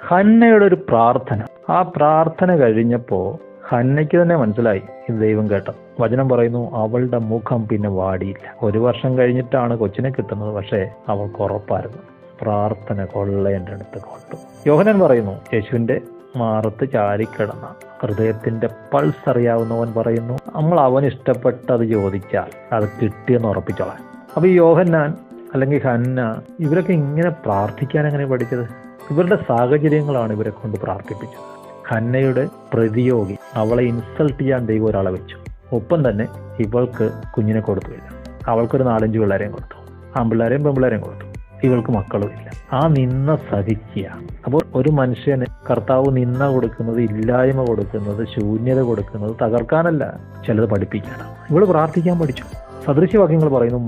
ഹന്നയുടെ ഒരു പ്രാർത്ഥന, ആ പ്രാർത്ഥന കഴിഞ്ഞപ്പോൾ ഹന്നയ്ക്ക് തന്നെ മനസ്സിലായി ഇത് ദൈവം കേട്ട വചനം പറയുന്നു, അവളുടെ മുഖം പിന്നെ വാടിയില്ല. 1 വർഷം കഴിഞ്ഞിട്ടാണ് കൊച്ചിനെ കിട്ടുന്നത്, പക്ഷേ അവൾക്ക് ഉറപ്പായിരുന്നു പ്രാർത്ഥന കൊള്ളേൻ്റെ അടുത്ത് കൊണ്ടു. യോഹന്നാൻ പറയുന്നു, യേശുവിൻ്റെ മാറത്ത് ചാരിക്കിടന്ന ഹൃദയത്തിന്റെ പൾസ് അറിയാവുന്നവൻ പറയുന്നു, നമ്മൾ അവൻ ഇഷ്ടപ്പെട്ടത് ചോദിച്ചാൽ അത് കിട്ടിയെന്ന് ഉറപ്പിച്ചോളാൻ. അപ്പൊ ഈ യോഹന്നാൻ അല്ലെങ്കിൽ ഹന്ന ഇവരൊക്കെ ഇങ്ങനെ പ്രാർത്ഥിക്കാൻ എങ്ങനെ പഠിച്ചത്? ഇവരുടെ സാഹചര്യങ്ങളാണ് ഇവരെ കൊണ്ട് പ്രാർത്ഥിപ്പിച്ചത്. ഹന്നയുടെ പ്രതിയോഗി, അവളെ ഇൻസൾട്ട് ചെയ്യാൻ ദൈവം ഒരാളെ വെച്ചു. ഒപ്പം തന്നെ ഇവൾക്ക് കുഞ്ഞിനെ കൊടുത്തുമില്ല. അവൾക്കൊരു 4-5 പിള്ളേരെയും കൊടുത്തു, ആൺപിള്ളേരെയും പെൺപിള്ളേരെയും കൊടുത്തു. ഇവൾക്ക് മക്കളുമില്ല. ആ നിന്ന സഹിക്കുക. അപ്പോൾ ഒരു മനുഷ്യന് കർത്താവ് നിന്ന കൊടുക്കുന്നത്, ഇല്ലായ്മ കൊടുക്കുന്നത്, ശൂന്യത കൊടുക്കുന്നത് തകർക്കാനല്ല, ചിലത് പഠിപ്പിക്കാനാണ്. ഇവള് പ്രാർത്ഥിക്കാൻ പഠിച്ചു. സദൃശ്യവാക്യങ്ങൾ പറയുന്നു,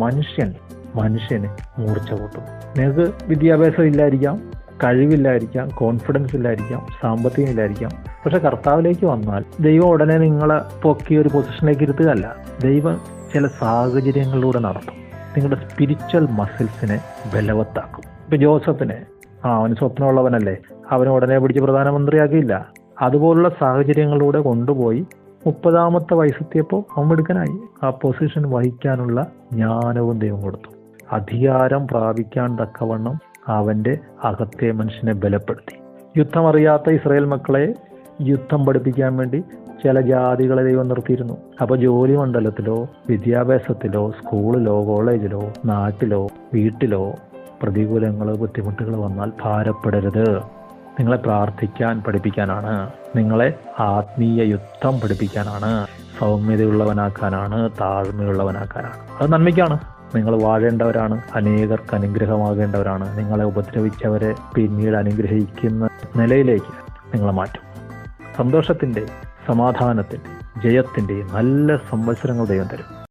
മനുഷ്യന് മൂർച്ച കൂട്ടും. നിങ്ങൾക്ക് വിദ്യാഭ്യാസം ഇല്ലായിരിക്കാം, കഴിവില്ലായിരിക്കാം, കോൺഫിഡൻസ് ഇല്ലായിരിക്കാം, സാമ്പത്തികം ഇല്ലായിരിക്കാം, പക്ഷെ കർത്താവിലേക്ക് വന്നാൽ ദൈവം ഉടനെ നിങ്ങളെ പൊക്കി ഒരു പൊസിഷനിലേക്ക് ഇരുത്തുകയല്ല. ദൈവം ചില സാഹചര്യങ്ങളിലൂടെ നടത്തും. നിങ്ങളുടെ സ്പിരിച്വൽ മസിൽസിനെ ബലവത്താക്കും. ഇപ്പൊ ജോസഫിനെ അവന് സ്വപ്നമുള്ളവനല്ലേ, അവനെ ഉടനെ പിടിച്ച് പ്രധാനമന്ത്രിയാക്കിയില്ല. അതുപോലുള്ള സാഹചര്യങ്ങളിലൂടെ കൊണ്ടുപോയി 30-ാമത്തെ വയസ്സെത്തിയപ്പോൾ അവൻ മിടുക്കനായി. ആ പൊസിഷൻ വഹിക്കാനുള്ള ജ്ഞാനവും ദൈവം കൊടുത്തു. അധികാരം പ്രാപിക്കാൻ തക്കവണ്ണം അവന്റെ അകത്തെ മനുഷ്യനെ ബലപ്പെടുത്തി. യുദ്ധമറിയാത്ത ഇസ്രായേൽ മക്കളെ യുദ്ധം പഠിപ്പിക്കാൻ വേണ്ടി ചില ജാതികളെ ദൈവം നിർത്തിയിരുന്നു. അപ്പോൾ ജോലി മണ്ഡലത്തിലോ വിദ്യാഭ്യാസത്തിലോ സ്കൂളിലോ കോളേജിലോ നാട്ടിലോ വീട്ടിലോ പ്രതികൂലങ്ങൾ ബുദ്ധിമുട്ടുകൾ വന്നാൽ ഭാരപ്പെടരുത്. നിങ്ങളെ പ്രാർത്ഥിക്കാൻ പഠിപ്പിക്കാനാണ്, നിങ്ങളെ ആത്മീയ യുദ്ധം പഠിപ്പിക്കാനാണ്, സൗമ്യതയുള്ളവനാക്കാനാണ്, താഴ്മയുള്ളവനാക്കാനാണ്. അത് നന്മയ്ക്കാണ്. നിങ്ങൾ വാഴേണ്ടവരാണ്, അനേകർക്ക് അനുഗ്രഹമാകേണ്ടവരാണ്. നിങ്ങളെ ഉപദ്രവിച്ചവരെ പിന്നീട് അനുഗ്രഹിക്കുന്ന നിലയിലേക്ക് നിങ്ങളെ മാറ്റും. സന്തോഷത്തിൻ്റെ, സമാധാനത്തിൻ്റെ, ജയത്തിൻ്റെ നല്ല സംവത്സരങ്ങൾ ദൈവം തരും.